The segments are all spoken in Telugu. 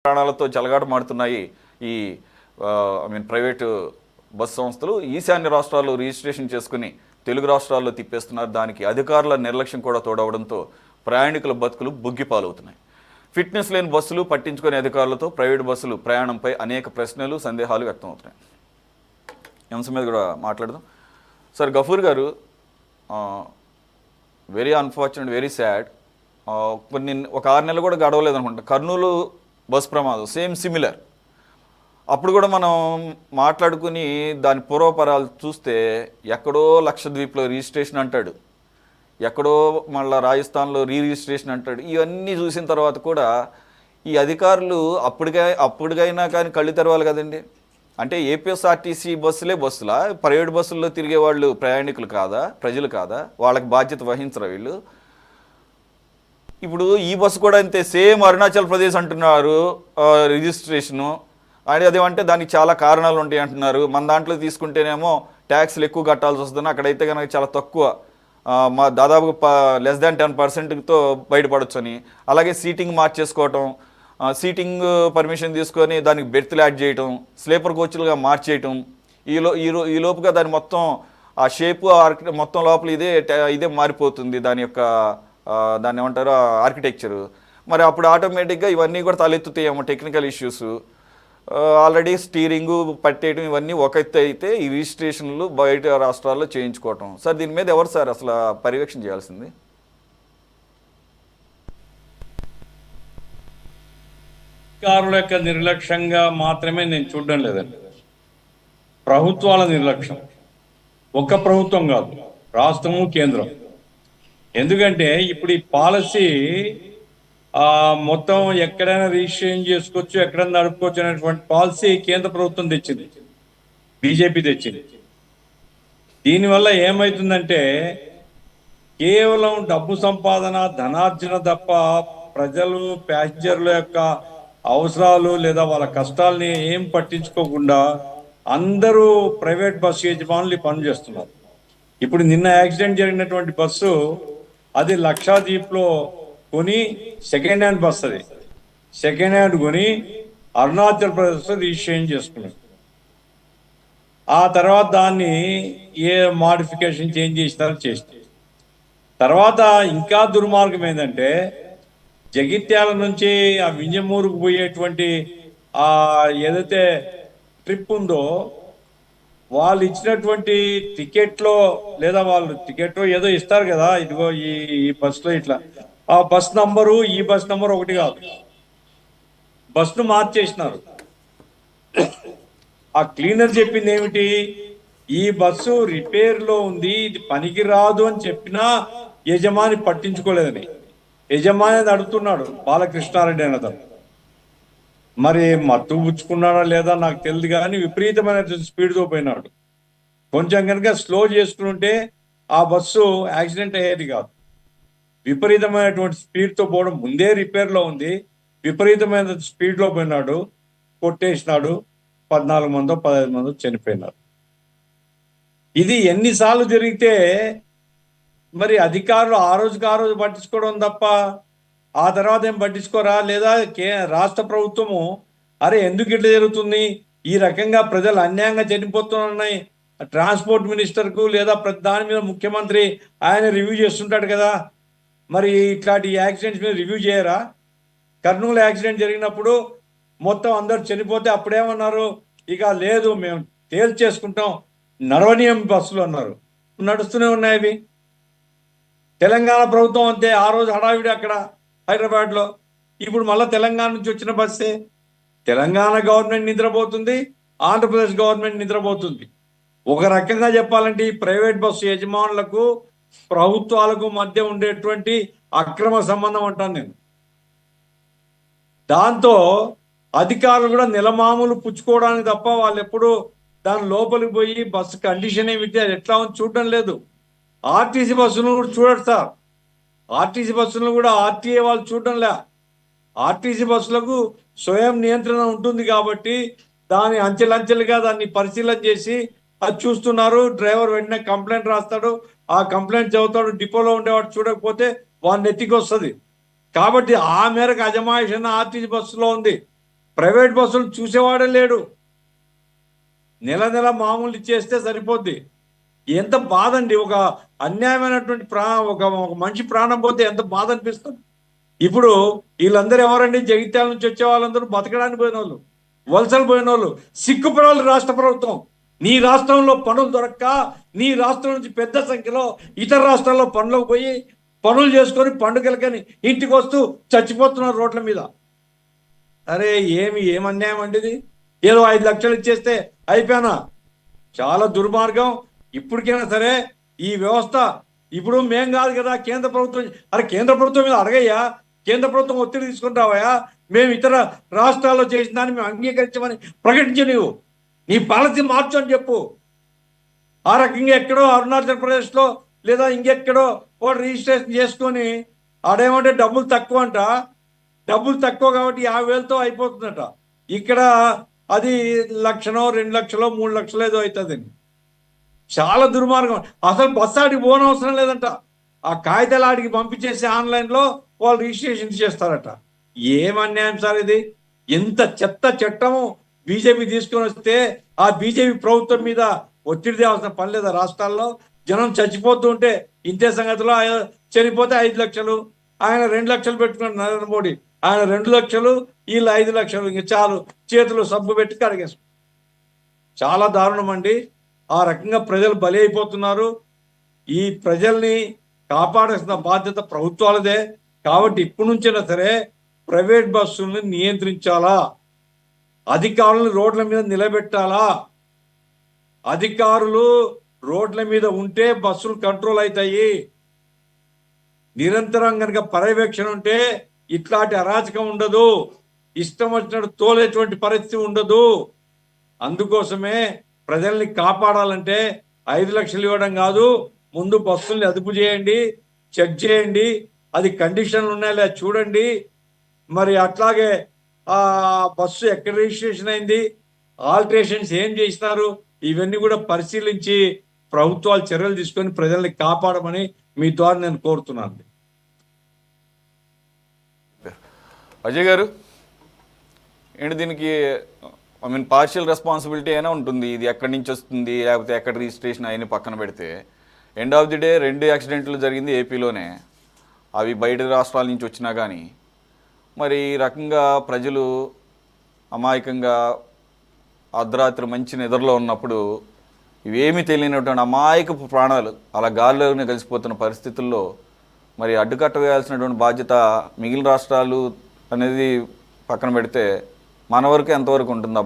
ప్రాణాలతో చెలగాటమాడుతున్నాయి ఈ ప్రైవేటు బస్ సంస్థలు. ఈశాన్య రాష్ట్రాల్లో రిజిస్ట్రేషన్ చేసుకుని తెలుగు రాష్ట్రాల్లో తిప్పేస్తున్నారు. దానికి అధికారుల నిర్లక్ష్యం కూడా తోడవడంతో ప్రయాణికుల బతుకులు బుగ్గిపాలవుతున్నాయి. ఫిట్నెస్ లేని బస్సులు పట్టించుకునే అధికారులతో ప్రైవేట్ బస్సులు ప్రయాణంపై అనేక ప్రశ్నలు, సందేహాలు వ్యక్తమవుతున్నాయి. ఈ అంశం మీద కూడా మాట్లాడదాం. సార్ గఫూర్ గారు, వెరీ అన్ఫార్చునేట్, వెరీ సాడ్. ఒక 6 నెలలు కూడా గడవలేదు అనుకుంటా, కర్నూలు బస్ ప్రమాదం సేమ్ సిమిలర్. అప్పుడు కూడా మనం మాట్లాడుకుని దాని పూర్వపరాలు చూస్తే ఎక్కడో లక్షద్వీప్లో రిజిస్ట్రేషన్ అంటాడు, ఎక్కడో మళ్ళీ రాజస్థాన్లో రిజిస్ట్రేషన్ అంటాడు. ఇవన్నీ చూసిన తర్వాత కూడా ఈ అధికారులు అప్పటికైనా కానీ కళ్ళు తెరవాలి కదండి. అంటే ఏపీఎస్ఆర్టీసీ బస్సులా, ప్రైవేట్ బస్సుల్లో తిరిగే వాళ్ళు ప్రయాణికులు కాదా, ప్రజలు కాదా? వాళ్ళకి బాధ్యత వహించరా వీళ్ళు? ఇప్పుడు ఈ బస్సు కూడా అంతే, సేమ్ అరుణాచల్ ప్రదేశ్ అంటున్నారు రిజిస్ట్రేషను. అదేమంటే దానికి చాలా కారణాలు ఉంటాయి అంటున్నారు. మన దాంట్లో తీసుకుంటేనేమో ట్యాక్స్లు ఎక్కువ కట్టాల్సి వస్తుంది, అక్కడైతే కనుక చాలా తక్కువ, దాదాపు <10% బయటపడవచ్చు అని. అలాగే సీటింగ్ మార్చేసుకోవటం, సీటింగ్ పర్మిషన్ తీసుకొని దానికి బెర్త్లు యాడ్ చేయటం, స్లీపర్ కోచ్లుగా మార్చేయటం, ఈ లోపుగా దాని మొత్తం ఆ షేపు మొత్తం లోపల ఇదే మారిపోతుంది, దాన్ని ఏమంటారు ఆర్కిటెక్చరు. మరి అప్పుడు ఆటోమేటిక్గా ఇవన్నీ కూడా తలెత్తుతాయేమో, టెక్నికల్ ఇష్యూస్. ఆల్రెడీ స్టీరింగు పట్టేయడం ఇవన్నీ ఒక ఎత్తు అయితే, ఈ రిజిస్ట్రేషన్లు బయట రాష్ట్రాల్లో చేయించుకోవటం. సార్ దీని మీద ఎవరు సార్ అసలు పర్యవేక్షణ చేయాల్సింది? అధికారుల యొక్క నిర్లక్ష్యంగా మాత్రమే నేను చూడడం లేదండి, ప్రభుత్వాల నిర్లక్ష్యం. ఒక్క ప్రభుత్వం కాదు, రాష్ట్రము కేంద్రం. ఎందుకంటే ఇప్పుడు ఈ పాలసీ మొత్తం ఎక్కడైనా రిజిస్ట్రేషన్ చేసుకోవచ్చు, ఎక్కడైనా నడుపుకోవచ్చు అనేటువంటి పాలసీ కేంద్ర ప్రభుత్వం తెచ్చింది, బీజేపీ తెచ్చింది. దీనివల్ల ఏమవుతుందంటే కేవలం డబ్బు సంపాదన, ధనార్జన తప్ప ప్రజలు, ప్యాసింజర్ల యొక్క అవసరాలు లేదా వాళ్ళ కష్టాలని ఏం పట్టించుకోకుండా అందరూ ప్రైవేట్ బస్సు యజమానులు పనులు చేస్తున్నారు. ఇప్పుడు నిన్న యాక్సిడెంట్ జరిగినటువంటి బస్సు అది లక్షద్వీప్లో కొని సెకండ్ హ్యాండ్ బస్, అది సెకండ్ హ్యాండ్ కొని అరుణాచల్ ప్రదేశ్లో రిజిస్ట్రేషన్ చేసుకున్నాడు. ఆ తర్వాత దాన్ని ఏ మాడిఫికేషన్ చేంజ్ చేసినారో చేసి తర్వాత ఇంకా దుర్మార్గం ఏంటంటే జగిత్యాల నుంచి ఆ వింజమూరుకు పోయేటువంటి ఏదైతే ట్రిప్ ఉందో, వాళ్ళు ఇచ్చినటువంటి టికెట్లో లేదా వాళ్ళు టికెట్లో ఏదో ఇస్తారు కదా, ఇదిగో ఈ బస్సులో ఇట్లా ఆ బస్ నంబరు ఈ బస్ నంబర్ ఒకటి కాదు, బస్సును మార్చేసినారు. ఆ క్లీనర్ చెప్పింది ఏమిటి, ఈ బస్సు రిపేర్లో ఉంది, ఇది పనికి రాదు అని చెప్పినా యజమాని పట్టించుకోలేదని. యజమాని అడుగుతున్నాడు బాలకృష్ణారెడ్డి అన్నదాన్ని. మరి మత్తు పుచ్చుకున్నాడా లేదా నాకు తెలియదు, కానీ విపరీతమైన స్పీడ్తో పోయినాడు. కొంచెం కనుక స్లో చేసుకుంటే ఆ బస్సు యాక్సిడెంట్ అయ్యేది కాదు. విపరీతమైనటువంటి స్పీడ్తో పోవడం, ముందే రిపేర్లో ఉంది, విపరీతమైన స్పీడ్లో పోయినాడు, కొట్టేసినాడు. 14 మందో 15 మందో చనిపోయినారు. ఇది ఎన్నిసార్లు జరిగితే మరి అధికారులు ఆ రోజు పట్టించుకోవడం తప్ప ఆ తర్వాత ఏం పట్టించుకోరా? లేదా రాష్ట్ర ప్రభుత్వము అరే ఎందుకు ఇట్లా జరుగుతుంది, ఈ రకంగా ప్రజలు అన్యాయంగా చనిపోతున్నాయి, ట్రాన్స్పోర్ట్ మినిస్టర్కు లేదా దాని మీద ముఖ్యమంత్రి ఆయన రివ్యూ చేస్తుంటాడు కదా, మరి ఇట్లాంటి యాక్సిడెంట్స్ మీద రివ్యూ చేయరా? కర్నూలు యాక్సిడెంట్ జరిగినప్పుడు మొత్తం అందరు చనిపోతే అప్పుడేమన్నారు, ఇక లేదు మేము తేల్చేసుకుంటాం, నడవనీయం బస్సులు అన్నారు. నడుస్తూనే ఉన్నాయి అవి. తెలంగాణ ప్రభుత్వం అంతే, ఆ రోజు హడావిడి అక్కడ హైదరాబాద్లో. ఇప్పుడు మళ్ళీ తెలంగాణ నుంచి వచ్చిన బస్సే. తెలంగాణ గవర్నమెంట్ నిద్రపోతుంది, ఆంధ్రప్రదేశ్ గవర్నమెంట్ నిద్రపోతుంది. ఒక రకంగా చెప్పాలంటే ఈ ప్రైవేట్ బస్సు యజమానులకు ప్రభుత్వాలకు మధ్య ఉండేటువంటి అక్రమ సంబంధం అంటాను నేను. దాంతో అధికారులు కూడా నిలమామూలు పుచ్చుకోవడానికి తప్ప వాళ్ళు ఎప్పుడు దాని లోపలికి పోయి బస్సు కండిషన్ ఏమిటి, అది ఎట్లా ఉంది చూడడం లేదు. ఆర్టీసీ బస్సులను కూడా చూడరు సార్, ఆర్టీసీ బస్సులను కూడా ఆర్టీఏ వాళ్ళు చూడడం లే. ఆర్టీసీ బస్సులకు స్వయం నియంత్రణ ఉంటుంది కాబట్టి దాని అంచెలంచెలుగా దాన్ని పరిశీలన చేసి అది చూస్తున్నారు. డ్రైవర్ వెంటనే కంప్లైంట్ రాస్తాడు, ఆ కంప్లైంట్ చదువుతాడు, డిపోలో ఉండేవాడు చూడకపోతే వాడిని ఎత్తికి వస్తుంది. కాబట్టి ఆ మేరకు అజమాయిషి ఆర్టీసీ బస్సులో ఉంది. ప్రైవేట్ బస్సులు చూసేవాడే లేడు. నెల నెల మామూలు ఇచ్చేస్తే సరిపోద్ది. ఎంత బాధ అండి. ఒక అన్యాయమైనటువంటి ఒక ఒక మనిషి ప్రాణం పోతే ఎంత బాధ అనిపిస్తుంది. ఇప్పుడు వీళ్ళందరూ ఎవరండి? జగిత్యాల నుంచి వచ్చే వాళ్ళందరూ బతకడానికి పోయిన వాళ్ళు, వలసలు పోయిన వాళ్ళు, సిగ్గుపడాలి రాష్ట్ర ప్రభుత్వం. నీ రాష్ట్రంలో పనులు దొరక్క నీ రాష్ట్రం నుంచి పెద్ద సంఖ్యలో ఇతర రాష్ట్రాల్లో పనులకు పోయి పనులు చేసుకొని పండుగలకని ఇంటికి వస్తూ చచ్చిపోతున్నారు రోడ్ల మీద. అరే ఏం అన్యాయం అండి ఇది. ఏదో 5 లక్షలు ఇచ్చేస్తే అయిపోయానా? చాలా దుర్మార్గం. ఇప్పటికైనా సరే ఈ వ్యవస్థ, ఇప్పుడు మేం కాదు కదా కేంద్ర ప్రభుత్వం. అరే కేంద్ర ప్రభుత్వం మీద అడగయ్యా, కేంద్ర ప్రభుత్వం ఒత్తిడి తీసుకుంటావయ్యా. మేము ఇతర రాష్ట్రాల్లో చేసిన దాన్ని మేము అంగీకరించమని ప్రకటించు. నీ పాలసీ మార్చు అని చెప్పు. ఆ రకంగా ఎక్కడో అరుణాచల్ ప్రదేశ్లో లేదా ఇంకెక్కడో వాడు రిజిస్ట్రేషన్ చేసుకొని ఆడేమంటే డబ్బులు తక్కువ అంట. డబ్బులు తక్కువ కాబట్టి 50,000తో అయిపోతుందట. ఇక్కడ అది 1,00,000, 2,00,000, 3,00,000 ఏదో అవుతుందండి. చాలా దుర్మార్గం. అసలు బస్సు ఆడికి పోనవసరం లేదంట. ఆ కాగితాలు ఆడికి పంపించేసి ఆన్లైన్లో వాళ్ళు రిజిస్ట్రేషన్ చేస్తారట. ఏం అన్యాయం సార్ ఇది. ఎంత చెత్త చట్టము బీజేపీ తీసుకొని వస్తే ఆ బీజేపీ ప్రభుత్వం మీద ఒత్తిడి తేవాల్సిన పని లేదా? రాష్ట్రాల్లో జనం చచ్చిపోతూ ఉంటే ఇంతే సంగతిలో చనిపోతే 5 లక్షలు, ఆయన 2 లక్షలు పెట్టుకున్నాడు నరేంద్ర మోడీ. ఆయన 2 లక్షలు, వీళ్ళు 5 లక్షలు. ఇంక చాలు, చేతులు సబ్బు పెట్టి కడిగేసు. చాలా దారుణం అండి. ఆ రకంగా ప్రజలు బలి అయిపోతున్నారు. ఈ ప్రజల్ని కాపాడాల్సిన బాధ్యత ప్రభుత్వాలదే. కాబట్టి ఇప్పటి నుంచైనా సరే ప్రైవేట్ బస్సుల్ని నియంత్రించాలా, అధికారులను రోడ్ల మీద నిలబెట్టాలా. అధికారులు రోడ్ల మీద ఉంటే బస్సులు కంట్రోల్ అవుతాయి. నిరంతరం కనుక పర్యవేక్షణ ఉంటే ఇట్లాంటి అరాచకం ఉండదు, ఇష్టం వచ్చినట్టు తోలేటువంటి పరిస్థితి ఉండదు. అందుకోసమే ప్రజల్ని కాపాడాలంటే 5 లక్షలు ఇవ్వడం కాదు, ముందు బస్సుల్ని అదుపు చేయండి, చెక్ చేయండి, అది కండిషన్లు ఉన్నాయా చూడండి. మరి అట్లాగే ఆ బస్సు ఎక్కడ రిజిస్ట్రేషన్ అయింది, ఆల్టరేషన్స్ ఏం చేసినారు, ఇవన్నీ కూడా పరిశీలించి ప్రభుత్వాలు చర్యలు తీసుకొని ప్రజల్ని కాపాడమని మీ ద్వారా నేను కోరుతున్నాను. అజయ్ గారు, ఏంటి దీనికి పార్షియల్ రెస్పాన్సిబిలిటీ అయినా ఉంటుంది. ఇది ఎక్కడి నుంచి వస్తుంది, లేకపోతే ఎక్కడ రిజిస్ట్రేషన్ అయిన పక్కన పెడితే ఎండ్ ఆఫ్ ది డే 2 యాక్సిడెంట్లు జరిగింది ఏపీలోనే. అవి బయట రాష్ట్రాల నుంచి వచ్చినా కానీ మరి ఈ రకంగా ప్రజలు అమాయకంగా అర్ధరాత్రి మంచి నిద్రలో ఉన్నప్పుడు ఇవేమీ తెలియనటువంటి అమాయకపు ప్రాణాలు అలా గాల్లోనే కలిసిపోతున్న పరిస్థితుల్లో మరి అడ్డుకట్ట వేయాల్సినటువంటి బాధ్యత మిగిలిన రాష్ట్రాలు అనేది పక్కన పెడితే మన వరకు ఎంతవరకు ఉంటుంది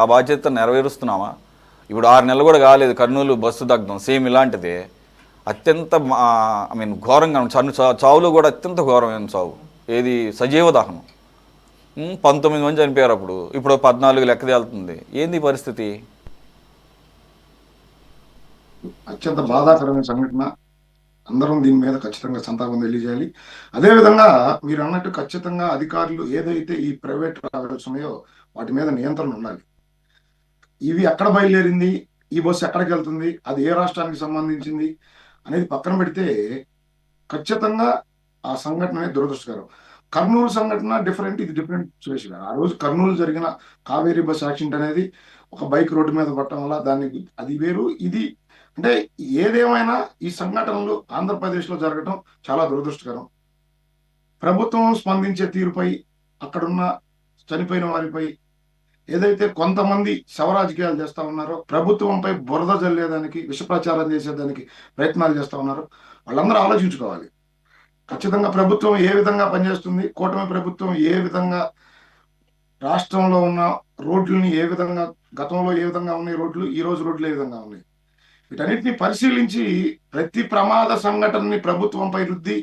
ఆ బాధ్యత నెరవేరుస్తున్నామా? ఇప్పుడు 6 నెలలు కూడా కాలేదు కర్నూలు బస్సు దగ్ధం, సేమ్ ఇలాంటిదే. అత్యంత ఘోరంగా చావులో కూడా అత్యంత ఘోరమైన చావు. ఏది సజీవ దహనం. 19 మంది చనిపోయారు అప్పుడు, ఇప్పుడు 14 లెక్క తేలుతుంది. ఏంది పరిస్థితి? అత్యంత బాధాకరమైన సంఘటన. అందరం దీని మీద ఖచ్చితంగా సంతాపం తెలియజేయాలి. అదేవిధంగా మీరు అన్నట్టు ఖచ్చితంగా అధికారులు ఏదైతే ఈ ప్రైవేట్ ట్రావెల్స్ ఉన్నాయో వాటి మీద నియంత్రణ ఉండాలి. ఇవి ఎక్కడ బయలుదేరింది, ఈ బస్సు ఎక్కడికి వెళ్తుంది, అది ఏ రాష్ట్రానికి సంబంధించింది అనేది పక్కన పెడితే ఖచ్చితంగా ఆ సంఘటన అనేది దురదృష్టకరం. కర్నూలు సంఘటన డిఫరెంట్, ఇది డిఫరెంట్ సిచ్యువేషన్. ఆ రోజు కర్నూలు జరిగిన కావేరీ బస్ యాక్సిడెంట్ అనేది ఒక బైక్ రోడ్డు మీద పట్టడం వల్ల దానికి అది వేరు, ఇది అంటే ఏదేమైనా ఈ సంఘటనలు ఆంధ్రప్రదేశ్లో జరగడం చాలా దురదృష్టకరం. ప్రభుత్వం స్పందించే తీరుపై, అక్కడున్న చనిపోయిన వారిపై ఏదైతే కొంతమంది శవరాజకీయాలు చేస్తా ఉన్నారో, ప్రభుత్వంపై బురద జల్లేదానికి, విష ప్రచారం చేసేదానికి ప్రయత్నాలు చేస్తా ఉన్నారో వాళ్ళందరూ ఆలోచించుకోవాలి. ఖచ్చితంగా ప్రభుత్వం ఏ విధంగా పనిచేస్తుంది, కూటమి ప్రభుత్వం ఏ విధంగా రాష్ట్రంలో ఉన్న రోడ్లని ఏ విధంగా, గతంలో ఏ విధంగా ఉన్నాయి రోడ్లు, ఈ రోజు రోడ్లు ఏ విధంగా ఉన్నాయి, వీటన్నిటిని పరిశీలించి ప్రతి ప్రమాద సంఘటనని ప్రభుత్వంపై రుద్ది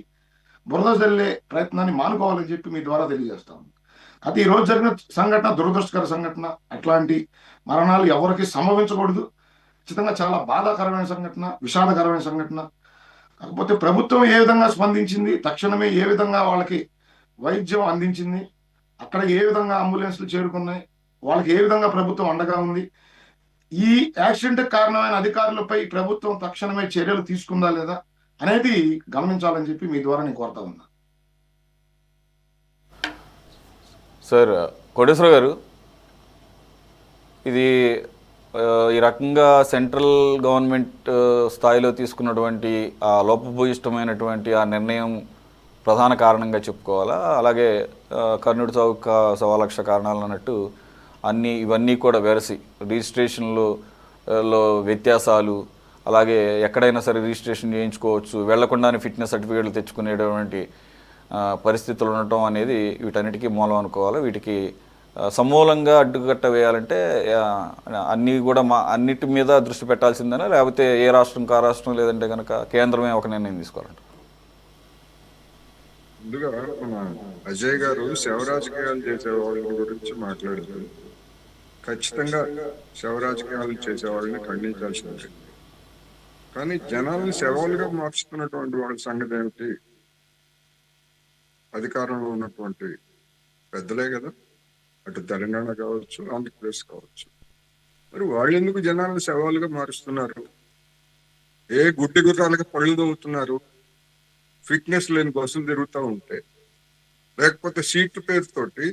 బురద జల్లే ప్రయత్నాన్ని మానుకోవాలని చెప్పి మీ ద్వారా తెలియజేస్తాం. అయితే ఈ రోజు జరిగిన సంఘటన దురదృష్టకర సంఘటన. అట్లాంటి మరణాలు ఎవరికి సంభవించకూడదు. ఖచ్చితంగా చాలా బాధాకరమైన సంఘటన, విషాదకరమైన సంఘటన. కాకపోతే ప్రభుత్వం ఏ విధంగా స్పందించింది, తక్షణమే ఏ విధంగా వాళ్ళకి వైద్యం అందించింది, అక్కడ ఏ విధంగా అంబులెన్స్లు చేరుకున్నాయి, వాళ్ళకి ఏ విధంగా ప్రభుత్వం అండగా ఉంది, ఈ యాక్సిడెంట్ కారణమైన అధికారులపై ప్రభుత్వం తక్షణమే చర్యలు తీసుకుందా లేదా అనేది గమనించాలని చెప్పి మీ ద్వారా నేను కోరుతా ఉన్నా. సార్ కోటేశ్వర గారు, ఇది ఆ, ఈ రకంగా సెంట్రల్ గవర్నమెంట్ స్థాయిలో తీసుకున్నటువంటి ఆ లోపభూయిష్టమైనటువంటి ఆ నిర్ణయం ప్రధాన కారణంగా చెప్పుకోవాలా? అలాగే కర్ణుడి చౌక 1,00,000 కారణాలు అన్నట్టు ఇవన్నీ కూడా వెరసి రిజిస్ట్రేషన్లో లో వ్యత్యాసాలు, అలాగే ఎక్కడైనా సరే రిజిస్ట్రేషన్ చేయించుకోవచ్చు, వెళ్లకుండానే ఫిట్నెస్ సర్టిఫికేట్లు తెచ్చుకునేటువంటి పరిస్థితులు ఉండటం అనేది వీటన్నిటికీ మూలం అనుకోవాలి. వీటికి సమూలంగా అడ్డుకట్ట వేయాలంటే అన్నీ కూడా అన్నిటి మీద దృష్టి పెట్టాల్సిందేనా, లేకపోతే ఏ రాష్ట్రం కా రాష్ట్రం లేదంటే కనుక కేంద్రమే ఒక నిర్ణయం తీసుకోవాలంట? ముందుగా మన అజయ్ గారు శవ రాజకీయాలు చేసే వాళ్ళ గురించి మాట్లాడారు. ఖచ్చితంగా శవ రాజకీయాలు చేసే వాళ్ళని ఖండించాల్సిందే. కానీ జనాలను శవాలుగా మార్చుతున్నటువంటి వాళ్ళ సంగతి ఏమిటి? అధికారంలో ఉన్నటువంటి పెద్దలే కదా, అటు తెలంగాణ కావచ్చు, ఆంధ్రప్రదేశ్ కావచ్చు. మరి వాళ్ళు ఎందుకు జనాలను శవాలుగా మారుస్తున్నారు? ఏ గుడ్డి గుర్రాలకు పళ్ళు తవ్వుతున్నారు? ఫిట్నెస్ లేని బస్సులు తిరుగుతూ ఉంటే, లేకపోతే సీట్ పేరుతోటి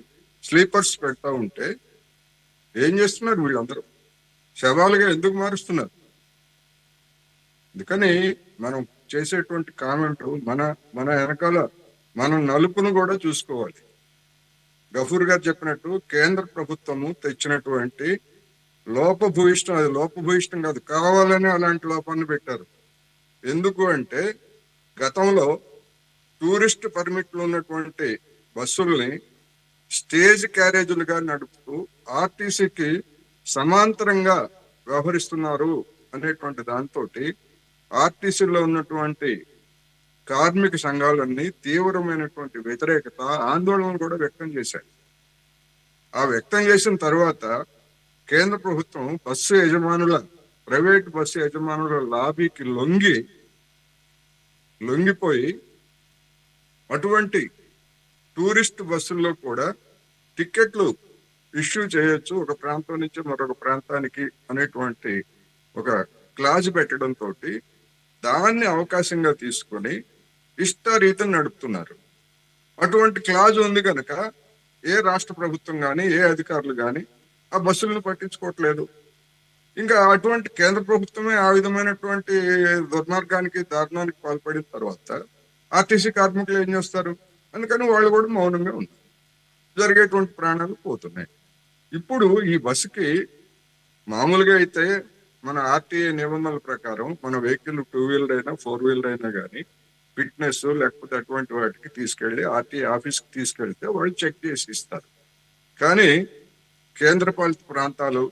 స్లీపర్స్ పెడతా ఉంటే ఏం చేస్తున్నారు వీళ్ళందరూ? శవాలుగా ఎందుకు మారుస్తున్నారు? అందుకని మనం చేసేటువంటి కామెంట్ మన మన వెనకాల మనం నలుపును కూడా చూసుకోవాలి. గఫూర్ గారు చెప్పినట్టు కేంద్ర ప్రభుత్వము తెచ్చినటువంటి లోపభూయిష్టం, అది లోపభూయిష్టం కాదు, కావాలని అలాంటి లోపాన్ని పెట్టారు. ఎందుకు అంటే గతంలో టూరిస్ట్ పర్మిట్లు ఉన్నటువంటి బస్సుల్ని స్టేజ్ క్యారేజీలుగా నడుపుతూ ఆర్టీసీకి సమాంతరంగా వ్యవహరిస్తున్నారు అనేటువంటి దాంతో ఆర్టీసీలో ఉన్నటువంటి కార్మిక సంఘాలన్నీ తీవ్రమైనటువంటి వ్యతిరేకత, ఆందోళన కూడా వ్యక్తం చేశాయి. ఆ వ్యక్తం చేసిన తర్వాత కేంద్ర ప్రభుత్వం ప్రైవేట్ బస్సు యజమానుల లాబీకి లొంగిపోయి అటువంటి టూరిస్ట్ బస్సుల్లో కూడా టికెట్లు ఇష్యూ చేయొచ్చు ఒక ప్రాంతం నుంచి మరొక ప్రాంతానికి అనేటువంటి ఒక క్లాజ్ పెట్టడంతో దాన్ని అవకాశంగా తీసుకొని ఇష్టారీతిని నడుపుతున్నారు. అటువంటి క్లాజ్ ఉంది కనుక ఏ రాష్ట్ర ప్రభుత్వం కానీ ఏ అధికారులు కానీ ఆ బస్సులను పట్టించుకోవట్లేదు. ఇంకా అటువంటి కేంద్ర ప్రభుత్వమే ఆ విధమైనటువంటి దుర్మార్గానికి దారుణానికి పాల్పడిన తర్వాత ఆర్టీసీ కార్మికులు ఏం చేస్తారు? అందుకని వాళ్ళు కూడా మౌనంగా ఉన్నారు. జరిగేటువంటి ప్రాణాలు పోతున్నాయి. ఇప్పుడు ఈ బస్సుకి మామూలుగా అయితే మన ఆర్టీఏ నిబంధనల ప్రకారం మన వెహికల్ 2 వీలర్ అయినా 4 వీలర్ అయినా కానీ ఫిట్నెస్ లేకపోతే అటువంటి వాటికి తీసుకెళ్లి ఆర్టీఏ ఆఫీస్కి తీసుకెళ్తే వాళ్ళు చెక్ చేసి ఇస్తారు. కానీ కేంద్రపాలిత ప్రాంతాలు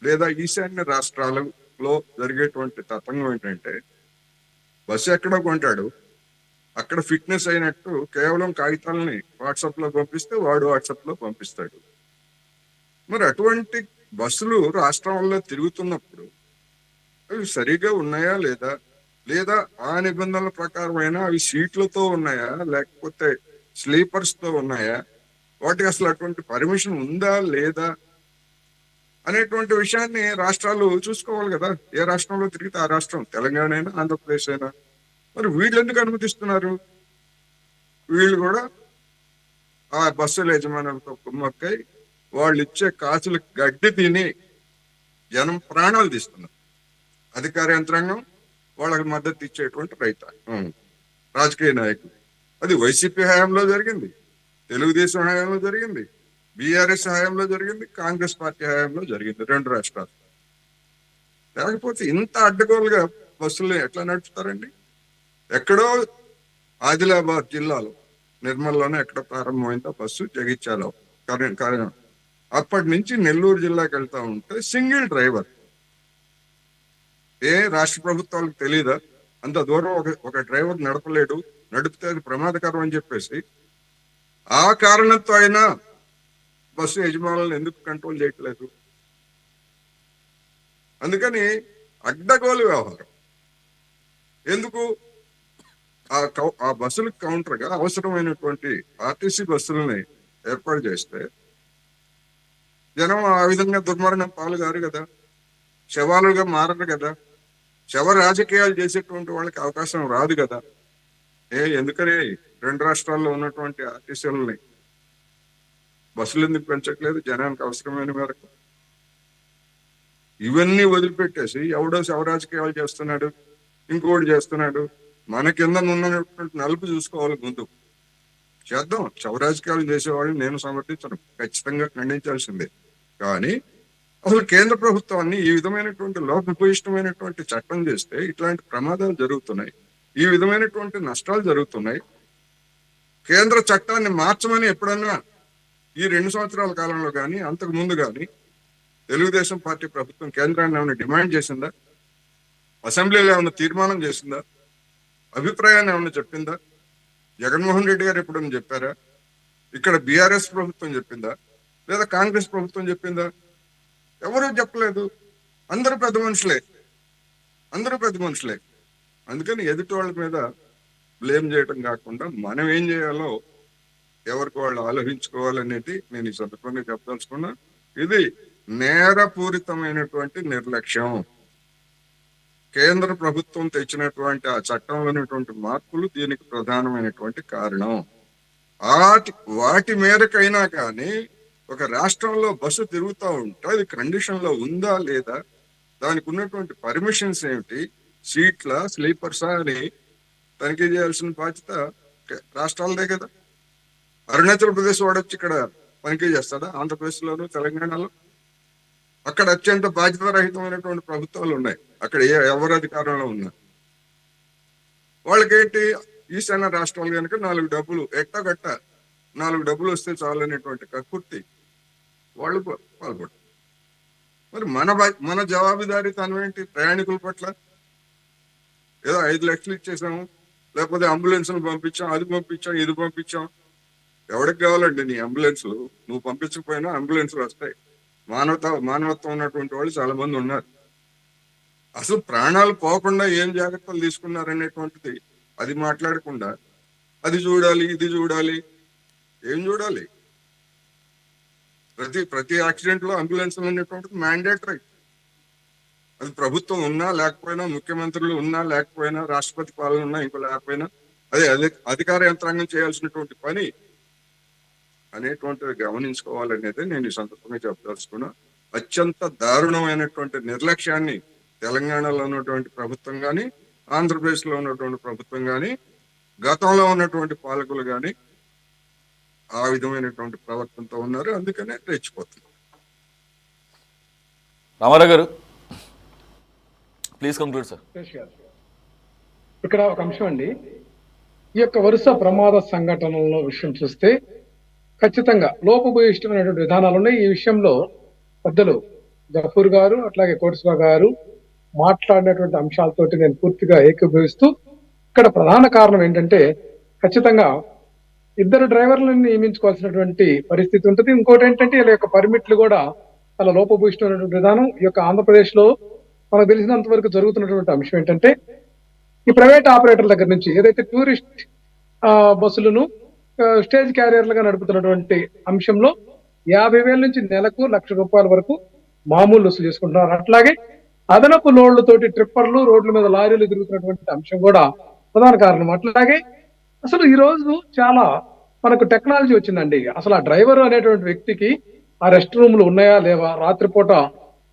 లేదా ఈశాన్య రాష్ట్రాలలో జరిగేటువంటి తతంగం ఏంటంటే బస్సు ఎక్కడో కొంటాడు, అక్కడ ఫిట్నెస్ అయినట్టు కేవలం కాగితాలని వాట్సాప్ లో పంపిస్తే వాడు వాట్సాప్ లో పంపిస్తాడు. మరి అటువంటి బస్సులు రాష్ట్రంలో తిరుగుతున్నప్పుడు అవి సరిగా ఉన్నాయా లేదా ఆ నిబంధనల ప్రకారమైనా అవి సీట్లతో ఉన్నాయా లేకపోతే స్లీపర్స్ తో ఉన్నాయా, వాటికి అసలు అటువంటి పర్మిషన్ ఉందా లేదా అనేటువంటి విషయాన్ని రాష్ట్రాలు చూసుకోవాలి కదా. ఏ రాష్ట్రంలో తిరిగితే ఆ రాష్ట్రం, తెలంగాణ అయినా ఆంధ్రప్రదేశ్ అయినా. మరి వీళ్ళు ఎందుకు అనుమతిస్తున్నారు? వీళ్ళు కూడా ఆ బస్సుల యజమానులతో కుమ్మక్కై వాళ్ళు ఇచ్చే కాసులు గడ్డి తిని జనం ప్రాణాలు తీస్తున్నారు. అధికార యంత్రాంగం వాళ్ళకి మద్దతు ఇచ్చేటువంటి రాజకీయ నాయకులు. అది వైసీపీ హయాంలో జరిగింది, తెలుగుదేశం హయాంలో జరిగింది, బీఆర్ఎస్ హయాంలో జరిగింది, కాంగ్రెస్ పార్టీ హయాంలో జరిగింది 2 రాష్ట్రాలు. లేకపోతే ఇంత అడ్డగోలుగా బస్సులు ఎట్లా నడుపుతారండి? ఎక్కడో ఆదిలాబాద్ జిల్లాలో నిర్మల్లోనే ఎక్కడ ప్రారంభమైందో బస్సు జగిత్యాలో అప్పటి నుంచి నెల్లూరు జిల్లాకి వెళ్తా ఉంటే సింగిల్ డ్రైవర్. ఏ రాష్ట్ర ప్రభుత్వాలకు తెలీదా అంత దూరం ఒక డ్రైవర్ నడపలేడు, నడిపితే అది ప్రమాదకరం అని చెప్పేసి ఆ కారణంతో అయినా బస్సు యజమానులను ఎందుకు కంట్రోల్ చేయట్లేదు? అందుకని అడ్డగోలు వ్యవహారం. ఎందుకు? ఆ బస్సులకు కౌంటర్ గా అవసరమైనటువంటి ఆర్టీసీ బస్సులని ఏర్పాటు చేస్తే జనం ఆ విధంగా దుర్మార్గం పాలు గారు కదా, శవాలుగా మారరు కదా, శవ రాజకీయాలు చేసేటువంటి వాళ్ళకి అవకాశం రాదు కదా. ఎందుకని 2 రాష్ట్రాల్లో ఉన్నటువంటి ఆర్టీసీలని బస్సులు ఎందుకు పెంచట్లేదు జనానికి అవసరమైన మేరకు? ఇవన్నీ వదిలిపెట్టేసి ఎవడో శవరాజకీయాలు చేస్తున్నాడు, ఇంకోటి చేస్తున్నాడు. మన కింద ఉన్నటువంటి నలుపు చూసుకోవాలి ముందు. చేద్దాం, శవరాజకీయాలు చేసేవాళ్ళని నేను సమర్థించను, ఖచ్చితంగా ఖండించాల్సిందే. కానీ అసలు కేంద్ర ప్రభుత్వాన్ని ఈ విధమైనటువంటి లోపభూయిష్టమైనటువంటి చట్టం చేస్తే ఇట్లాంటి ప్రమాదాలు జరుగుతున్నాయి, ఈ విధమైనటువంటి నష్టాలు జరుగుతున్నాయి. కేంద్ర చట్టాన్ని మార్చమని ఎప్పుడన్నా ఈ 2 సంవత్సరాల కాలంలో కానీ అంతకు ముందు కానీ తెలుగుదేశం పార్టీ ప్రభుత్వం కేంద్రాన్ని ఏమైనా డిమాండ్ చేసిందా? అసెంబ్లీలో ఏమైనా తీర్మానం చేసిందా? అభిప్రాయాన్ని ఏమైనా చెప్పిందా? జగన్మోహన్ రెడ్డి గారు ఎప్పుడైనా చెప్పారా? ఇక్కడ బీఆర్ఎస్ ప్రభుత్వం చెప్పిందా? లేదా కాంగ్రెస్ ప్రభుత్వం చెప్పిందా? ఎవరూ చెప్పలేదు. అందరూ పెద్ద మనుషులే, అందరూ పెద్ద మనుషులే. అందుకని ఎదుటి వాళ్ళ మీద బ్లేమ్ చేయడం కాకుండా మనం ఏం చేయాలో ఎవరికి వాళ్ళు ఆలోచించుకోవాలనేది నేను ఈ సందర్భంగా చెప్పదలుచుకున్నా. ఇది నేరపూరితమైనటువంటి నిర్లక్ష్యం. కేంద్ర ప్రభుత్వం తెచ్చినటువంటి ఆ చట్టంలో ఉన్నటువంటి మార్పులు దీనికి ప్రధానమైనటువంటి కారణం. వాటి మేరకైనా కానీ ఒక రాష్ట్రంలో బస్సు తిరుగుతూ ఉంటే అది కండిషన్ లో ఉందా లేదా, దానికి ఉన్నటువంటి పర్మిషన్స్ ఏమిటి, సీట్ల స్లీపర్సా అని తనిఖీ చేయాల్సిన బాధ్యత రాష్ట్రాలదే కదా. అరుణాచల్ ప్రదేశ్ వాడు వచ్చి ఇక్కడ తనిఖీ చేస్తాడా? ఆంధ్రప్రదేశ్ లోను తెలంగాణలో అక్కడ అత్యంత బాధ్యత రహితమైనటువంటి ప్రభుత్వాలు ఉన్నాయి. అక్కడ ఎవరు అధికారంలో ఉన్నారు వాళ్ళకేంటి, ఈశాన్య రాష్ట్రాలు కనుక 4 డబ్బులు ఎట్టగట్ట 4 డబ్బులు వస్తే చాలనేటువంటి కక్కుర్తి వాళ్ళు పాల్పడతారు. మరి మన జవాబుదారీతనం ఏంటి ప్రయాణికుల పట్ల? ఏదో 5 లక్షలు ఇచ్చేసాము, లేకపోతే అంబులెన్స్లు పంపించాం, అది పంపించాం, ఇది పంపించాం. ఎవరికి కావాలండి నీ అంబులెన్స్లు? నువ్వు పంపించకపోయినా అంబులెన్స్లు వస్తాయి. మానవత్వం ఉన్నటువంటి వాళ్ళు చాలా మంది ఉన్నారు. అసలు ప్రాణాలు పోకుండా ఏం జాగ్రత్తలు తీసుకున్నారనేటువంటిది అది మాట్లాడకుండా అది చూడాలి, ఇది చూడాలి. ఏం చూడాలి? ప్రతి యాక్సిడెంట్ లో అంబులెన్స్లు అనేటువంటిది మ్యాండేటరీ. అది ప్రభుత్వం ఉన్నా లేకపోయినా, ముఖ్యమంత్రులు ఉన్నా లేకపోయినా, రాష్ట్రపతి పాలన ఉన్నా ఇంకో లేకపోయినా, అదే అధికార యంత్రాంగం చేయాల్సినటువంటి పని అనేటువంటిది గమనించుకోవాలనేది నేను ఈ సందర్భంగా చెప్పదలుచుకున్నా. అత్యంత దారుణమైనటువంటి నిర్లక్ష్యాన్ని తెలంగాణలో ఉన్నటువంటి ప్రభుత్వం కానీ, ఆంధ్రప్రదేశ్ లో ఉన్నటువంటి ప్రభుత్వం కానీ, గతంలో ఉన్నటువంటి పాలకులు కానీ ఆ విధమైనటువంటి ప్రవర్తనతో ఉన్నారు. అందుకనే రెచ్చిపోతున్నారు. రామారావు గారు ప్లీజ్ కంక్లూడ్ సార్. ఇక్కడ ఒక అంశం అండి, ఈ యొక్క వరుస ప్రమాద సంఘటనల విషయం చూస్తే ఖచ్చితంగా లోపభూయిష్టమైనటువంటి విధానాలు ఉన్నాయి. ఈ విషయంలో పెద్దలు జఫూర్ గారు అట్లాగే కోటేశ్వర గారు మాట్లాడినటువంటి అంశాలతోటి నేను పూర్తిగా ఏకీభవిస్తూ, ఇక్కడ ప్రధాన కారణం ఏంటంటే ఖచ్చితంగా 2 డ్రైవర్లను నియమించుకోవాల్సినటువంటి పరిస్థితి ఉంటుంది. ఇంకోటి ఏంటంటే వీళ్ళ యొక్క పర్మిట్లు కూడా చాలా లోపభూయిష్టమైనటువంటి విధానం. ఈ యొక్క ఆంధ్రప్రదేశ్ లో మనకు తెలిసినంత వరకు జరుగుతున్నటువంటి అంశం ఏంటంటే, ఈ ప్రైవేట్ ఆపరేటర్ల దగ్గర నుంచి ఏదైతే టూరిస్ట్ బస్సులను స్టేజ్ క్యారియర్లుగా నడుపుతున్నటువంటి అంశంలో 50,000 నుంచి నెలకు ₹1,00,000 వరకు మామూలు వసూలు చేసుకుంటున్నారు. అట్లాగే అదనపు లోడ్లతోటి ట్రిప్పర్లు, రోడ్ల మీద లారీలు తిరుగుతున్నటువంటి అంశం కూడా ప్రధాన కారణం. అట్లాగే అసలు ఈ రోజు చాలా మనకు టెక్నాలజీ వచ్చిందండి. అసలు ఆ డ్రైవర్ అనేటువంటి వ్యక్తికి ఆ రెస్ట్ రూమ్లు ఉన్నాయా లేవా, రాత్రిపూట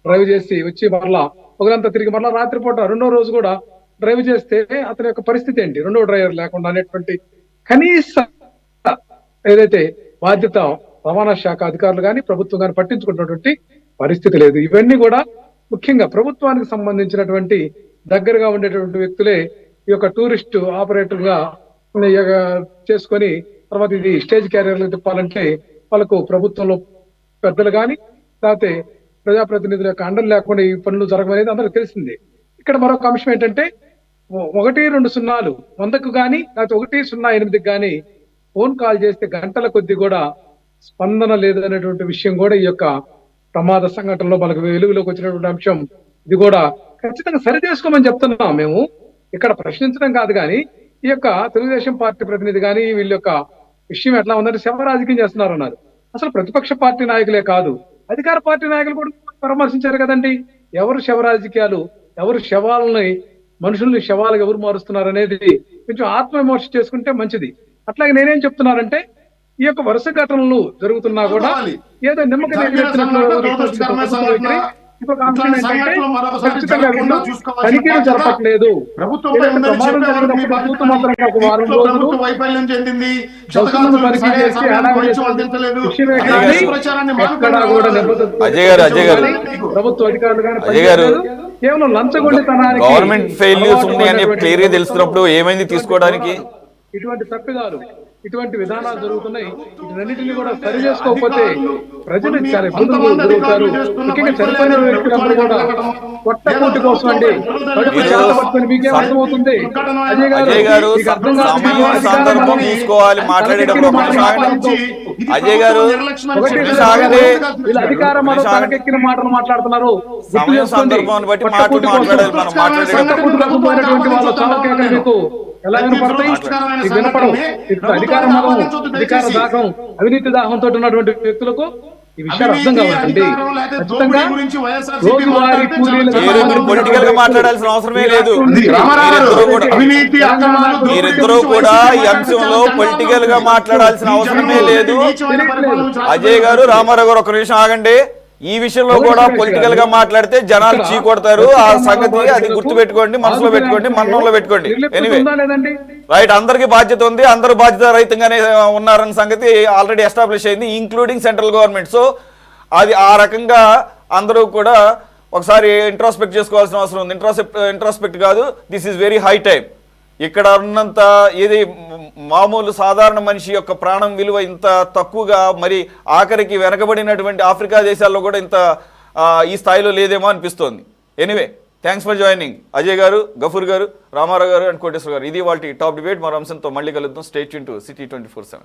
డ్రైవ్ చేసి వచ్చి మరలా పొగలంతా తిరిగి మరలా రాత్రిపూట 2వ రోజు కూడా డ్రైవ్ చేస్తే అతని యొక్క పరిస్థితి ఏంటి, 2వ డ్రైవర్ లేకుండా అనేటువంటి కనీస ఏదైతే బాధ్యత రవాణా శాఖ అధికారులు కానీ ప్రభుత్వం కానీ పట్టించుకున్నటువంటి పరిస్థితి లేదు. ఇవన్నీ కూడా ముఖ్యంగా ప్రభుత్వానికి సంబంధించినటువంటి దగ్గరగా ఉండేటువంటి వ్యక్తులే ఈ యొక్క టూరిస్ట్ ఆపరేటర్ గా చేసుకొని తర్వాత ఇది స్టేజ్ క్యారియర్లు తిప్పాలంటే వాళ్ళకు ప్రభుత్వంలో పెద్దలు కానీ లేకపోతే ప్రజాప్రతినిధుల యొక్క అండలు లేకుండా ఈ పనులు జరగమనేది అందరికి తెలిసిందే. ఇక్కడ మరొక అంశం ఏంటంటే 120 100కు కానీ లేకపోతే 108కి కానీ ఫోన్ కాల్ చేస్తే గంటల కొద్ది కూడా స్పందన లేదు అనేటువంటి విషయం కూడా ఈ యొక్క ప్రమాద సంఘటనలో మనకు వెలుగులోకి వచ్చినటువంటి అంశం. ఇది కూడా ఖచ్చితంగా సరి చేసుకోమని చెప్తున్నాం మేము, ఇక్కడ ప్రశ్నించడం కాదు. కానీ ఈ యొక్క తెలుగుదేశం పార్టీ ప్రతినిధి కానీ వీళ్ళ యొక్క విషయం ఎట్లా ఉందంటే శవ రాజకీయం చేస్తున్నారు అన్నారు. అసలు ప్రతిపక్ష పార్టీ నాయకులే కాదు, అధికార పార్టీ నాయకులు కూడా పరామర్శించారు కదండి. ఎవరు శవ రాజకీయాలు, ఎవరు శవాలని, మనుషుల్ని శవాలుగా ఎవరు మారుస్తున్నారు అనేది కొంచెం ఆత్మవిమర్శ చేసుకుంటే మంచిది. అట్లాగే నేనేం చెప్తున్నానంటే, ఈ యొక్క వరుస ఘటనలు జరుగుతున్నా కూడా ఏదో నిమ్మక ఇంకొక అంశం ఇట్లాంటి ఏంటంటే సంఘటనలు మరొకసారి ఖచ్చితంగా జరగకుండా వీళ్ళు చూసుకోవాల్సిన తనిఖీలు బాధ్యత జరపట్లేదు. ప్రభుత్వంపై ఏదైతే ఉందని ప్రమాదం చెప్పేవారు మీ జరిగినప్పుడు బాధ్యత. ప్రభుత్వం మాత్రం ఒక వారం దీంట్లో రోజులు ప్రభుత్వ వైఫల్యం చెందింది, బస్సులను క్షతగాత్రులకు తనిఖీ సరైన చేసి సమయానికి హడావిడి వైద్యం చేసిన అందించలేదు విషయమే అనే కానీ ప్రచారాన్ని ఎక్కడా మానుకోవాలి. కూడా నిబద్ధత అజయ్ గారు ప్రభుత్వ అధికారులు కానీ అజయ్ గారు, కేవలం లంచగొండితనానికి గవర్నమెంట్ ఫెయిల్యూర్స్ అలవాటు ఉంది అని పడినటువంటి క్లియర్గా తెలుస్తున్నప్పుడు ఏమైంది తీసుకోవడానికి? ఇటువంటి తప్పిదాలు, ఇటువంటి విధానాలు జరుగుతున్నాయి. వీటన్నిటిని కూడా సరి చేసుకోకపోతే ప్రజలు చాలా ఇబ్బందులు గురవుతారు. ముఖ్యంగా చనిపోయిన వ్యక్తులందరూ కూడా కొట్టకూటి కోసం అండి కడుపు చేతపట్టుకొని మీకేం అర్థమవుతుంది? అజయ్ గారు, మీకు అర్థం కాదు. సమయం సందర్భం చూసుకోవాలి మాట్లాడేటప్పుడు. అజయ్ గారు, వీళ్ళు అధికార మతం తనకెక్కిన మాటలు మాట్లాడుతున్నారు. సమయం సందర్భాన్ని బట్టి మాట్లాడాలి. మనం మాట్లాడేటప్పుడు వాళ్ళు చావకేకలు మీకు ఎలా వినపడతాయి? మీకు వినపడవు. ఇప్పుడు అధికార మతం, అధికార దాహం, అవినీతి దాహంతో ఉన్నటువంటి వ్యక్తులకు ఈ విషయాలు అర్థం కావాలండి. ఖచ్చితంగా రోజువారీ కూలీలు పొలిటికల్ గా మాట్లాడాల్సిన అవసరమే లేదు. మీరిద్దరూ కూడా ఈ అంశంలో పొలిటికల్ గా మాట్లాడాల్సిన అవసరమే లేదు. అజయ్ గారు, రామారావు గారు, ఒక నిమిషం ఆగండి. ఈ విషయంలో కూడా పొలిటికల్ గా మాట్లాడితే జనాలు చీకొడతారు. ఆ సంగతి అది గుర్తు పెట్టుకోండి, మనసులో పెట్టుకోండి, మనంలో పెట్టుకోండి. ఎనీవే రైట్, అందరికీ బాధ్యత ఉంది, అందరూ బాధ్యత రహితంగానే ఉన్నారన్న సంగతి ఆల్రెడీ ఎస్టాబ్లిష్ అయింది, ఇంక్లూడింగ్ సెంట్రల్ గవర్నమెంట్. సో అది ఆ రకంగా అందరూ కూడా ఒకసారి ఇంట్రాస్పెక్ట్ చేసుకోవాల్సిన అవసరం ఉంది. ఇంట్రాస్పెక్ట్ కాదు, this is very high time. ఇక్కడ ఉన్నంత ఏది మామూలు సాధారణ మనిషి యొక్క ప్రాణం విలువ ఇంత తక్కువగా, మరి ఆఖరికి వెనకబడినటువంటి ఆఫ్రికా దేశాల్లో కూడా ఇంత ఈ స్థాయిలో లేదేమో అనిపిస్తోంది. Anyway, thanks for joining Ajay గారు, గఫూర్ గారు, రామారావు గారు అండ్ కోటేశ్వర గారు. ఇది వాళ్ళ టాప్ డిబేట్. మరో అంశంతో మళ్ళీ కలుద్దాం. Stay tune to city 24/7.